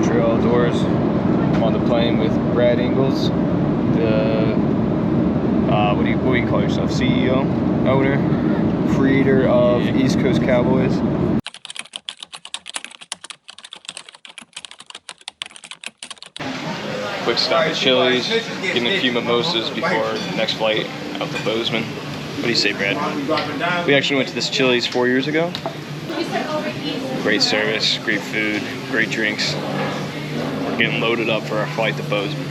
Trail Outdoors. I'm on the plane with Brad Ingalls, the what do you call yourself? CEO, owner, creator of East Coast Cowboys. Quick stop at Chili's, getting a few mimosas before next flight out to Bozeman. What do you say, Brad? We actually went to this Chili's 4 years ago. Great service, great food, great drinks. We're getting loaded up for our flight to Bozeman.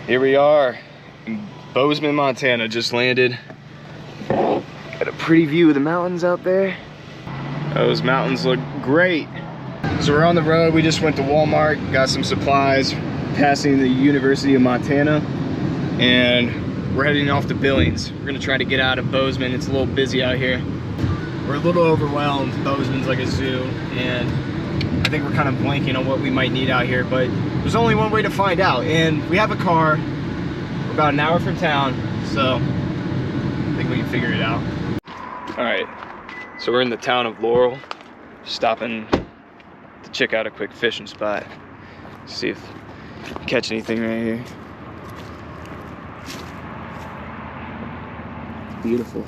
Here we are in Bozeman, Montana. Just landed. Got a pretty view of the mountains out there. Those mountains look great. So we're on the road. We just went to Walmart, got some supplies, passing the University of Montana, and we're heading off to Billings. We're gonna try to get out of Bozeman. It's a little busy out here. We're a little overwhelmed. Bozeman's like a zoo, and I think we're kind of blanking on what we might need out here, but there's only one way to find out, and we have a car. We're about an hour from town, so I think we can figure it out. All right, so we're in the town of Laurel, stopping to check out a quick fishing spot, see if we can catch anything right here. Beautiful.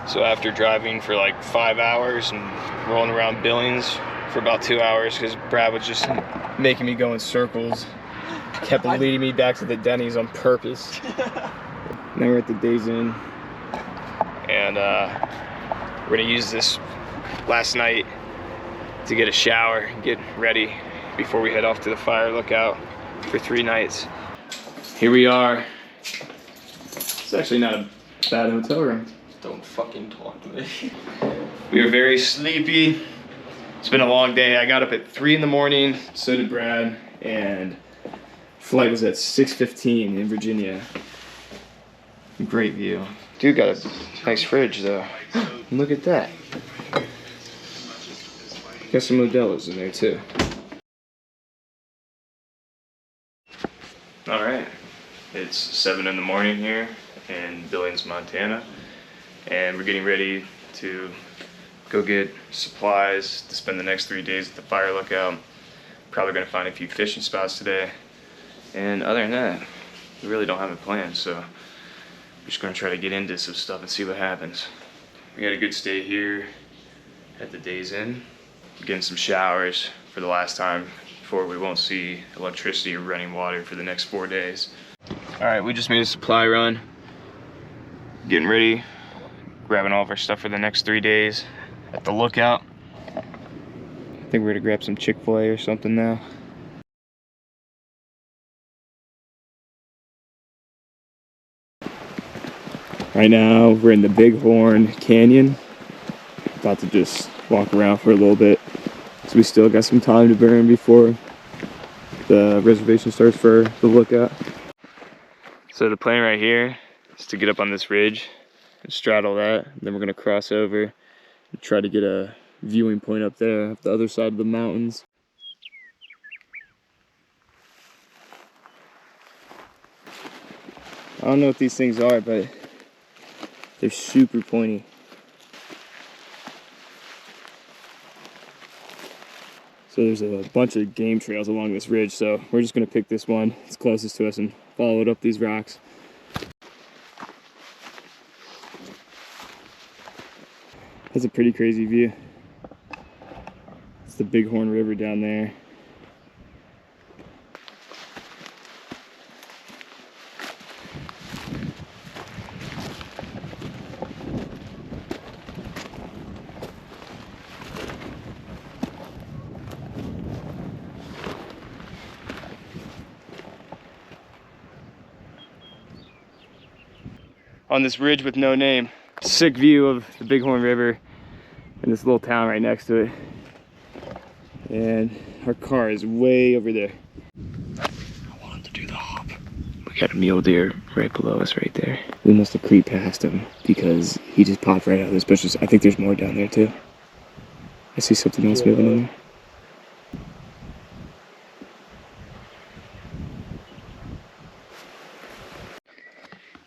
So after driving for like 5 hours and rolling around Billings for about 2 hours, because Brad was just making me go in circles, kept leading me back to the Denny's on purpose. Now we're at the Days Inn, and we're gonna use this last night to get a shower and get ready before we head off to the fire lookout for 3 nights. Here we are. It's actually not a bad hotel room. Don't fucking talk to me. We are very sleepy. It's been a long day. I got up at 3 in the morning, so did Brad, and flight was at 6:15 in Virginia. Great view. Dude got a nice fridge though. Look at that. Got some Modelo's in there too. All right, it's 7 in the morning here in Billings, Montana. And we're getting ready to go get supplies to spend the next 3 days at the fire lookout. Probably gonna find a few fishing spots today. And other than that, we really don't have a plan, so we're just gonna try to get into some stuff and see what happens. We had a good stay here at the Days Inn. We're getting some showers for the last time before we won't see electricity or running water for the next 4 days. All right, we just made a supply run. Getting ready. Grabbing all of our stuff for the next 3 days at the lookout. I think we're gonna grab some Chick-fil-A or something now. Right now we're in the Bighorn Canyon. About to just walk around for a little bit. So we still got some time to burn before the reservation starts for the lookout. So the plan right here is to get up on this ridge and straddle that, then we're gonna cross over and try to get a viewing point up there at the other side of the mountains. I don't know what these things are, but they're super pointy. So there's a bunch of game trails along this ridge, so we're just gonna pick this one. It's closest to us and follow it up these rocks. That's a pretty crazy view. It's the Bighorn River down there. On this ridge with no name. Sick view of the Bighorn River and this little town right next to it. And our car is way over there. I want him to do the hop. We got a mule deer right below us right there. We must have creeped past him because he just popped right out of those bushes. I think there's more down there too. I see something else moving in there.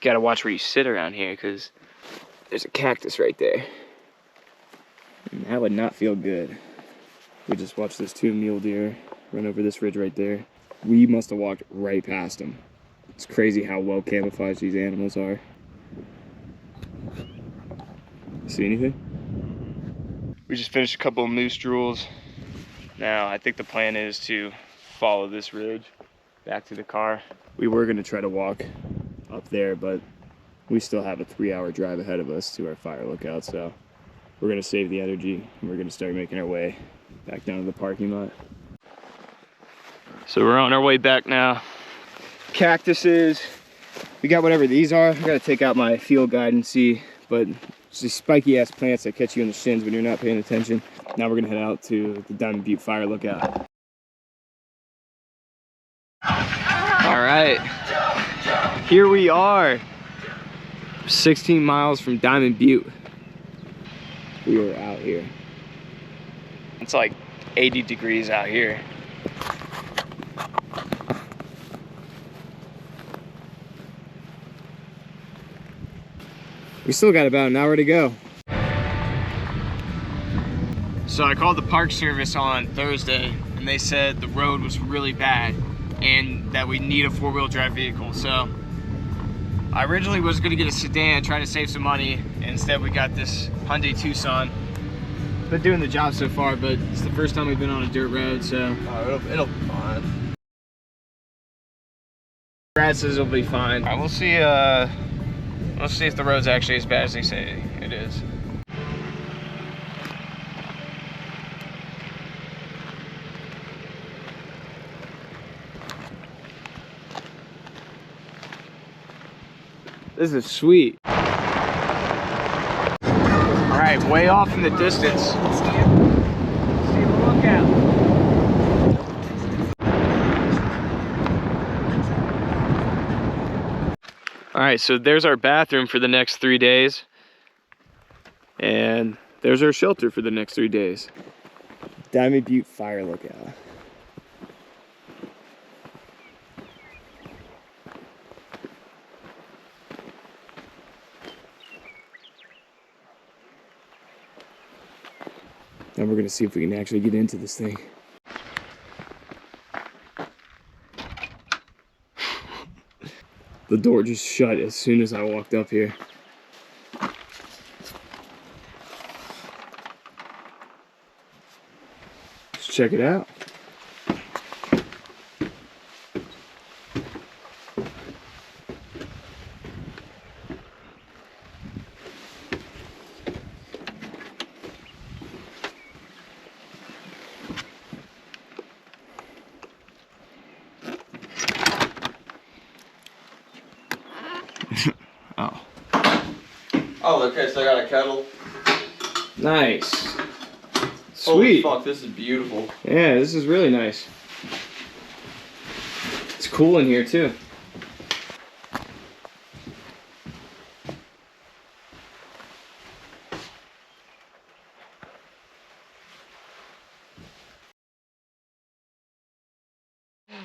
Gotta watch where you sit around here because there's a cactus right there. And that would not feel good. We just watched those 2 mule deer run over this ridge right there. We must have walked right past them. It's crazy how well camouflaged these animals are. See anything? We just finished a couple of moose drools. Now I think the plan is to follow this ridge back to the car. We were gonna try to walk up there, but we still have a 3-hour drive ahead of us to our fire lookout, so we're gonna save the energy and we're gonna start making our way back down to the parking lot. So we're on our way back now. Cactuses, we got whatever these are. I gotta take out my field guide and see, but it's these spiky ass plants that catch you in the shins when you're not paying attention. Now we're gonna head out to the Diamond Butte Fire Lookout. All right, here we are, 16 miles from Diamond Butte. We are out here. It's like 80 degrees out here. We still got about an hour to go. So I called the Park Service on Thursday and they said the road was really bad and that we need a 4-wheel drive vehicle. So I originally was gonna get a sedan, try to save some money, and instead we got this Hyundai Tucson. Been doing the job so far, but it's the first time we've been on a dirt road, so. Oh, it'll be fine. Brad says it'll be fine. We'll see if the road's actually as bad as they say it is. This is sweet. All right, way off in the distance. Steve, look out. All right, so there's our bathroom for the next 3 days. And there's our shelter for the next 3 days. Diamond Butte Fire Lookout. Now we're gonna see if we can actually get into this thing. The door just shut as soon as I walked up here. Let's check it out. Oh. Oh, okay, so I got a kettle. Nice. Holy Sweet. fuck, this is beautiful. Yeah, this is really nice. It's cool in here too.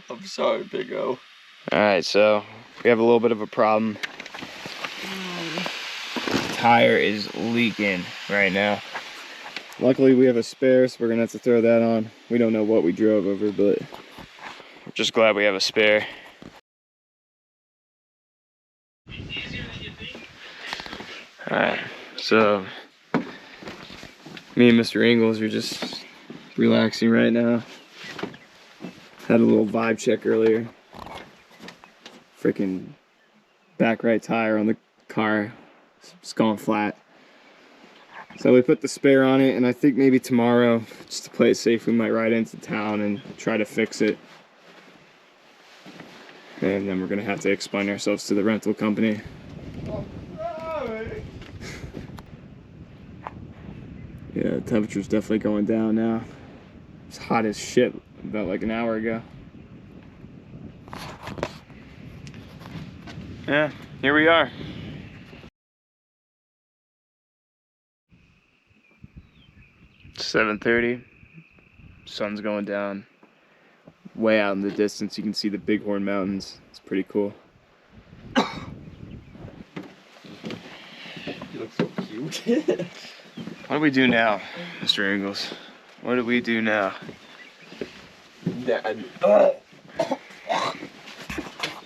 I'm sorry, Big O. Alright, so we have a little bit of a problem. Tire is leaking right now. Luckily we have a spare, so we're gonna have to throw that on. We don't know what we drove over, but we're just glad we have a spare. Alright, so me and Mr. Ingalls are just relaxing right now. Had a little vibe check earlier. Freaking back right tire on the car, it's gone flat. So we put the spare on it, and I think maybe tomorrow, just to play it safe, we might ride into town and try to fix it. And then we're gonna have to explain ourselves to the rental company. Yeah, the temperature's definitely going down now. It's hot as shit about like an hour ago. Yeah, here we are. It's 7:30. Sun's going down. Way out in the distance, you can see the Bighorn Mountains. It's pretty cool. You look so cute. What do we do now, Mr. Ingles? What do we do now?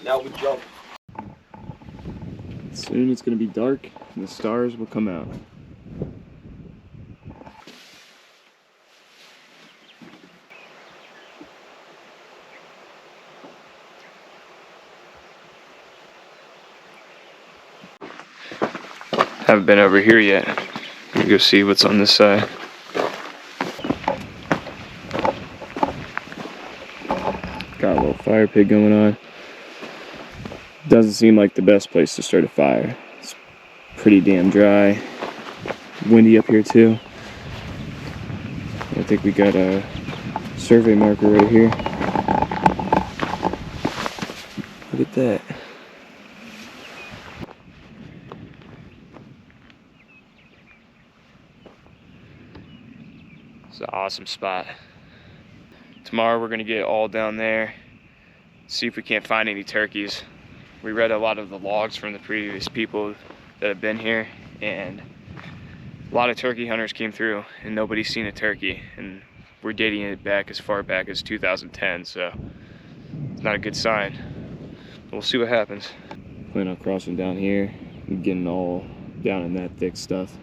Now we jump. Soon it's gonna be dark and the stars will come out. Haven't been over here yet. Let me go see what's on this side. Got a little fire pit going on. Doesn't seem like the best place to start a fire. It's pretty damn dry. Windy up here too. I think we got a survey marker right here. Look at that. It's an awesome spot. Tomorrow we're gonna get all down there, see if we can't find any turkeys. We read a lot of the logs from the previous people that have been here, and a lot of turkey hunters came through and nobody's seen a turkey, and we're dating it back as far back as 2010, so it's not a good sign. We'll see what happens. Plan on crossing down here and getting all down in that thick stuff.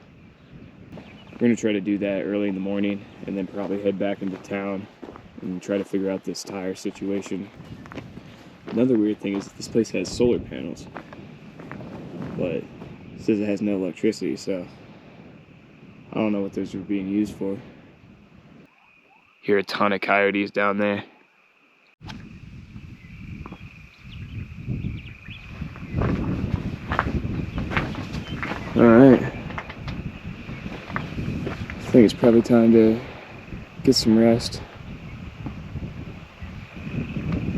We're gonna try to do that early in the morning and then probably head back into town and try to figure out this tire situation. Another weird thing is that this place has solar panels, but it says it has no electricity, so I don't know what those are being used for. Hear a ton of coyotes down there. Alright. I think it's probably time to get some rest.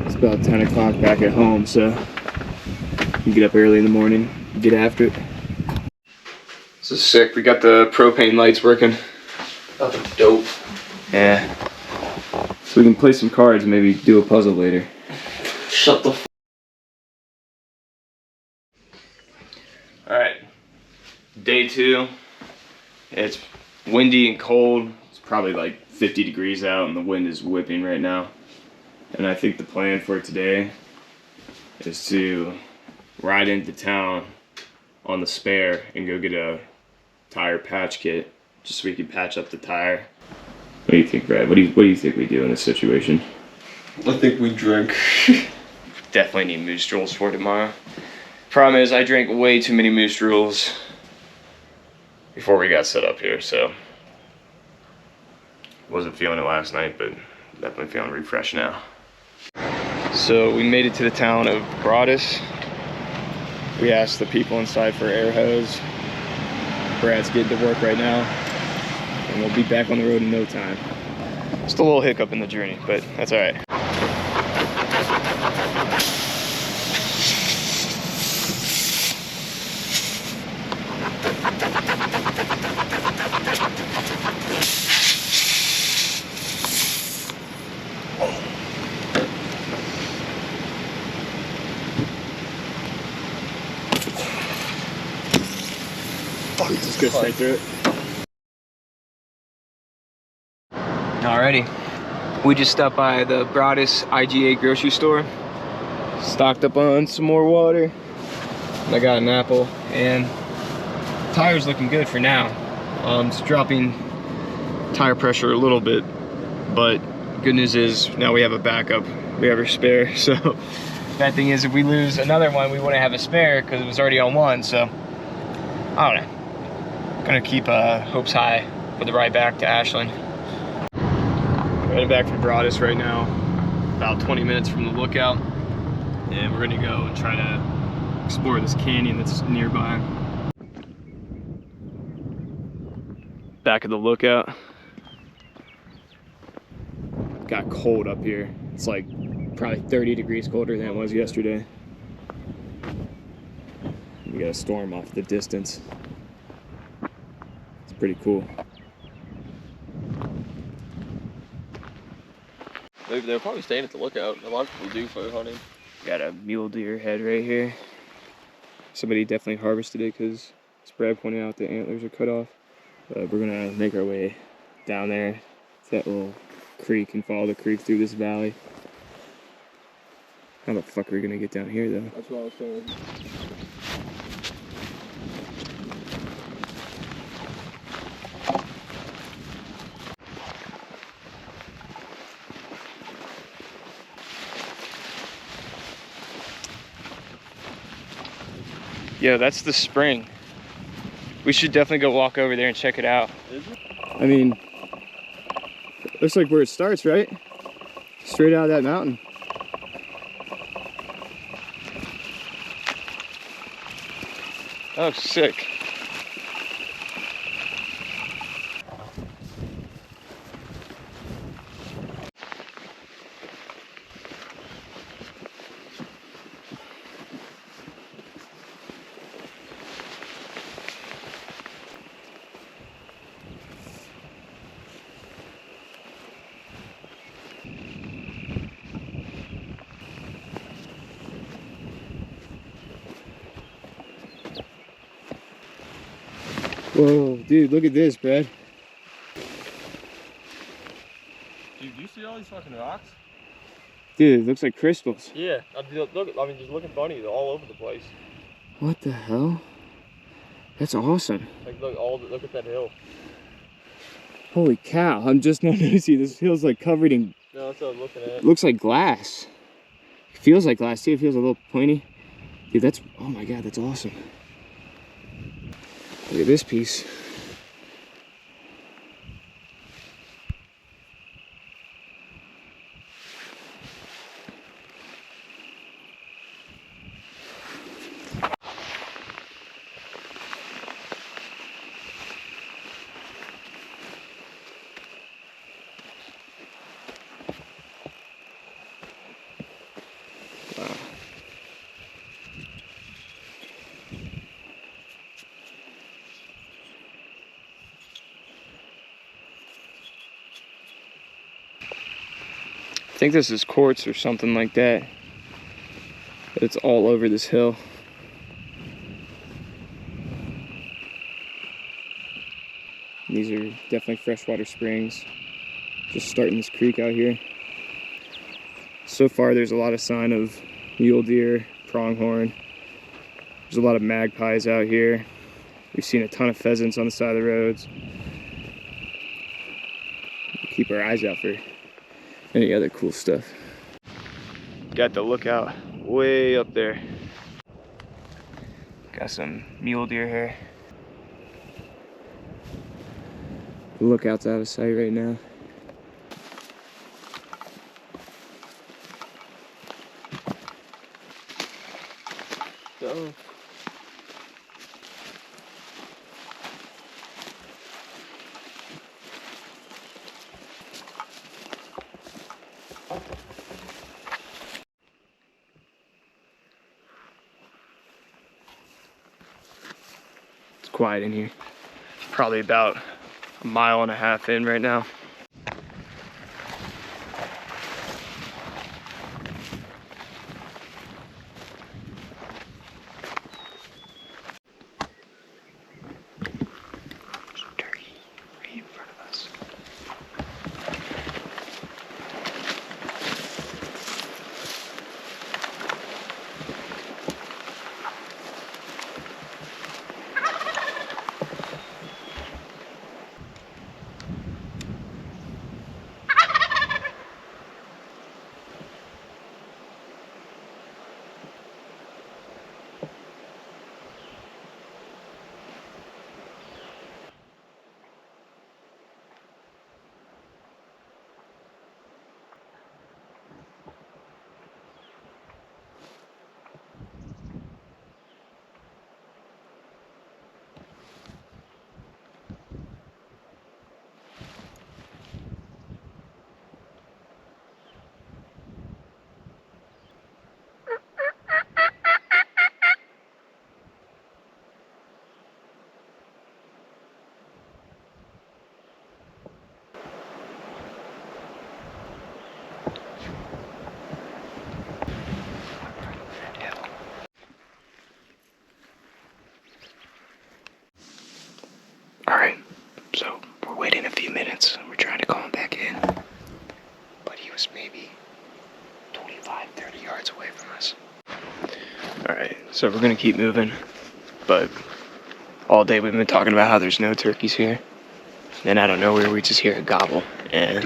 It's about 10 o'clock back at home, so you get up early in the morning, get after it. This is sick. We got the propane lights working. That's dope. Yeah. So we can play some cards and maybe do a puzzle later. Shut the f. Alright. Day 2. It's windy and cold. It's probably like 50 degrees out and the wind is whipping right now. And I think the plan for today is to ride into town on the spare and go get a tire patch kit just so we can patch up the tire. What do you think, Brad? What do you think we do in this situation? I think we drink. Definitely need moose drools for tomorrow. Problem is, I drank way too many moose drools before we got set up here, so wasn't feeling it last night, but definitely feeling refreshed now. So we made it to the town of Broadus. We asked the people inside for air hose. Brad's getting to work right now, and we'll be back on the road in no time. Just a little hiccup in the journey, but that's all right. Just go straight through it. Alrighty, we just stopped by the Broadus IGA grocery store. Stocked up on some more water. I got an apple, and tire's looking good for now. It's dropping tire pressure a little bit, but good news is now we have a backup. We have our spare. So bad thing is if we lose another one, we wouldn't have a spare because it was already on one. So I don't know. Gonna keep hopes high for the ride back to Ashland. We're heading back from Broadus right now, about 20 minutes from the lookout, and we're gonna go and try to explore this canyon that's nearby. Back at the lookout. Got cold up here. It's like probably 30 degrees colder than it was yesterday. We got a storm off the distance. It's pretty cool. They're probably staying at the lookout. A lot of people do for hunting. Got a mule deer head right here. Somebody definitely harvested it because Brad pointed out the antlers are cut off. But we're gonna make our way down there to that little creek and follow the creek through this valley. How the fuck are we gonna get down here though? That's what I was saying. Yo, that's the spring. We should definitely go walk over there and check it out. Is it? I mean, looks like where it starts, right? Straight out of that mountain. Oh, sick. Whoa, dude, look at this, Brad. Dude, do you see all these fucking rocks? Dude, it looks like crystals. Yeah. Look, I mean, just looking funny. They're all over the place. What the hell? That's awesome. Like, look at that hill. Holy cow, I'm just not noticing. This feels like covered in, No, that's what I'm looking at. looks like glass. It feels like glass too, it feels a little pointy. Dude, that's, oh my God, that's awesome. Look at this piece. Wow. I think this is quartz or something like that. It's all over this hill. These are definitely freshwater springs. Just starting this creek out here. So far there's a lot of sign of mule deer, pronghorn. There's a lot of magpies out here. We've seen a ton of pheasants on the side of the roads. We'll keep our eyes out for any other cool stuff. Got the lookout way up there. Got some mule deer here. The lookout's out of sight right now. So, It's quiet in here. Probably about a mile and a half in right now. Turkey right in front of us. Alright, so we're waiting a few minutes. We're trying to call him back in. But he was maybe 25, 30 yards away from us. Alright, so we're gonna keep moving. But all day we've been talking about how there's no turkeys here. Then out of nowhere we just hear a gobble. And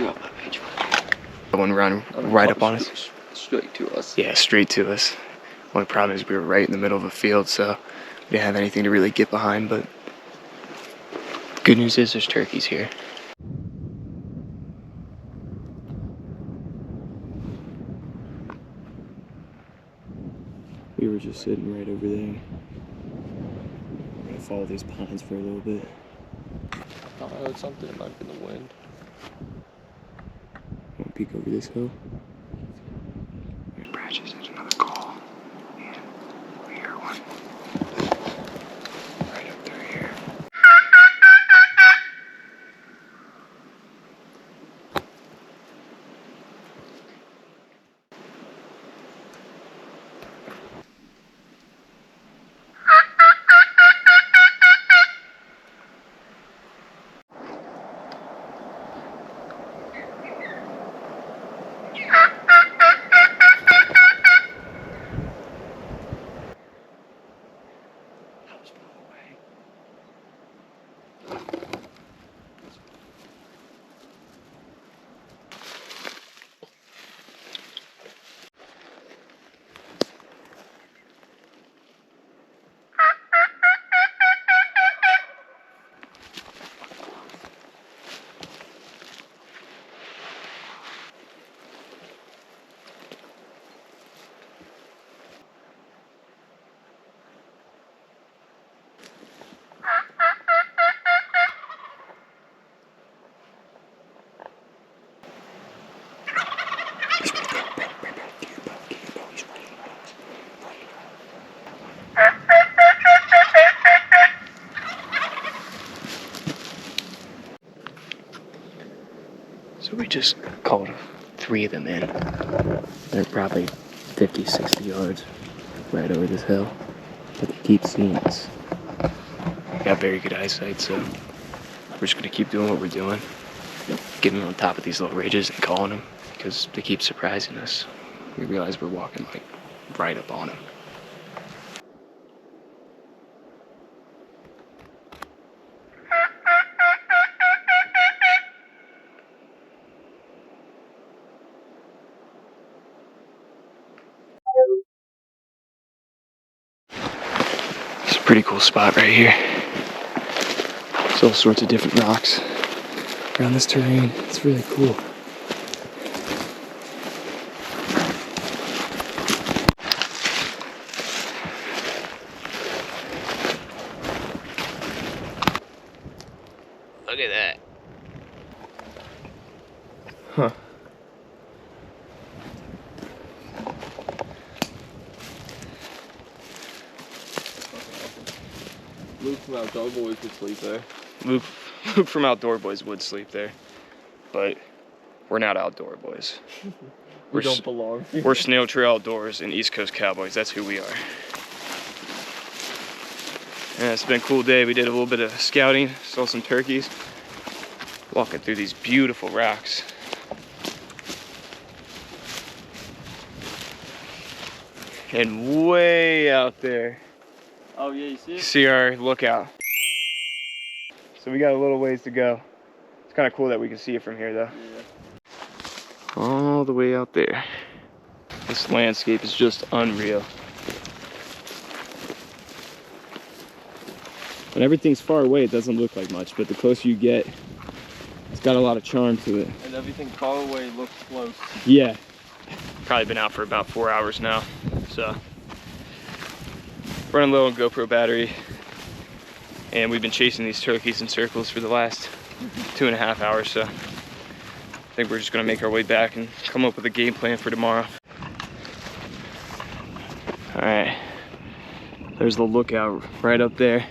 one run right up on us. Straight to us. Yeah, straight to us. Only problem is we were right in the middle of a field, so we didn't have anything to really get behind, but good news is there's turkeys here. We were just sitting right over there. We're gonna follow these pines for a little bit. I heard something, it might be the wind. Want to peek over this hill? There's branches, there's another call. And we hear one. Right up through here. So we just called 3 of them in. They're probably 50, 60 yards right over this hill. But they keep seeing us. We got very good eyesight, so we're just gonna keep doing what we're doing. Getting on top of these little ridges and calling them because they keep surprising us. We realize we're walking like right up on them. It's a pretty cool spot right here. There's all sorts of different rocks around this terrain. It's really cool. Look at that. Huh. Luke from Outdoor Boys would sleep there. Luke from Outdoor Boys would sleep there, but we're not Outdoor Boys. We don't belong here. We're Snail Trail Outdoors and East Coast Cowboys. That's who we are. Yeah, it's been a cool day. We did a little bit of scouting, saw some turkeys, walking through these beautiful rocks. And way out there, Oh yeah, you see you it? see our lookout. So we got a little ways to go. It's kind of cool that we can see it from here though. Yeah. All the way out there. This landscape is just unreal. When everything's far away, it doesn't look like much, but the closer you get, it's got a lot of charm to it. And everything far away looks close. Yeah. Probably been out for about 4 hours now, so. Running low on GoPro battery, and we've been chasing these turkeys in circles for the last 2.5 hours, so I think we're just gonna make our way back and come up with a game plan for tomorrow. All right, there's the lookout right up there.